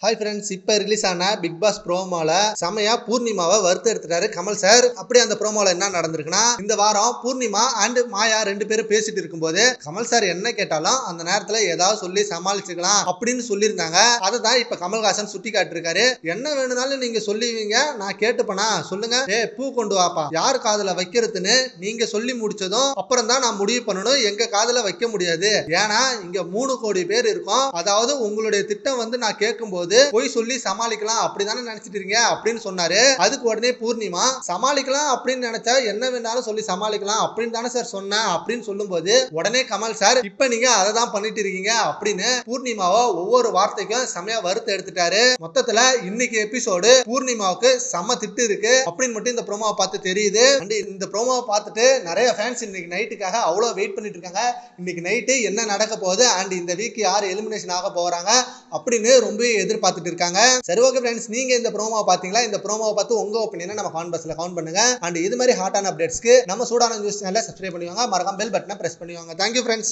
Hi friends, இப்போ release ஆன big pass ப்ரோமோல செமையா பூர்ணிமாவை வறுத்து எடுத்துட்டாரு கமல் சார். அப்படி அந்த ப்ரோமோல என்ன நடந்திருக்குன்னா, இந்த வாரம் பூர்ணிமா அண்ட் மாயா 2 பேரும் பேசிட்டு இருக்கும்போது கமல் சார் என்ன கேட்டாலும் அந்த நேரத்துல ஏதாவது சொல்லி சமாளிச்சுக்கலாம் அப்படின்னு சொல்லியிருந்தாங்க. அதை தான் இப்ப கமல்ஹாசன் சுட்டி காட்டிருக்காரு. என்ன வேணும்னாலும் நீங்க சொல்லுவீங்க, நான் கேட்டுப்பனா சொல்லுங்க. பூ கொண்டு வாப்பா, யார் காதுல வைக்கிறதுன்னு நீங்க சொல்லி முடிச்சதும் அப்புறம் தான் நான் முடிவு பண்ணணும். எங்க காதுல வைக்க முடியாது, ஏன்னா இங்க 3 கோடி பேர் இருக்கோம். அதாவது உங்களுடைய திட்டம் நான் கேட்கும்போது போய் சொல்லி சமாளிக்கலாம் அப்படிதானே நினைச்சிட்டு இருக்கீங்க அப்படின்னு சொன்னாரு. அதுக்கு உடனே பூர்ணிமா, சமாளிக்கலாம் அப்படின்னு நினைச்சா என்ன வேணாலும் சொல்லி சமாளிக்கலாம் அப்படின்னு தானே சார் சொன்னேன் அப்படின்னு சொல்லும்போது உடனே கமல் சார், இப்ப நீங்க அதை தான் பண்ணிட்டு இருக்கீங்க அப்படின்னு பூர்ணிமாவை ஒவ்வொரு வார்த்தைக்கும் செமையா வறுத்து எடுத்துட்டாரு. மொத்தத்துல இன்னைக்கு எபிசோடு பூர்ணிமாவுக்கு செம திட்டு இருக்கு அப்படின்னு மட்டும் இந்த ப்ரோமோவை பார்த்து தெரியுது. இந்த ப்ரோமோவை பார்த்துட்டு நிறைய ஃபேன்ஸ் இன்னைக்கு நைட்டுக்காக அவ்வளவு வெயிட் பண்ணிட்டு இருக்காங்க. இன்னைக்கு நைட்டு என்ன நடக்க போகுது அண்ட் இந்த வீக் யார் எலிமினேஷன் ஆக போறாங்க அப்படின்னு ரொம்ப எதிர்பார்த்துட்டு இருக்காங்க. சரி, ஓகே ஃப்ரெண்ட்ஸ், நீங்க இந்த ப்ரோமோவை பாத்தீங்களா? இந்த ப்ரோமோவை பார்த்து உங்க ஒப்பீனியனை நம்ம கமெண்ட் பாக்ஸ்ல கமெண்ட் பண்ணுங்க. அண்ட் இது மாதிரி ஹாட்டான அப்டேட்ஸ்க்கு நம்ம சூடான நியூஸ் சேனலை சப்ஸ்கிரைப் பண்ணிவாங்க. மறக்காம பெல் பட்டனை பிரஸ் பண்ணிவாங்க. Thank you friends.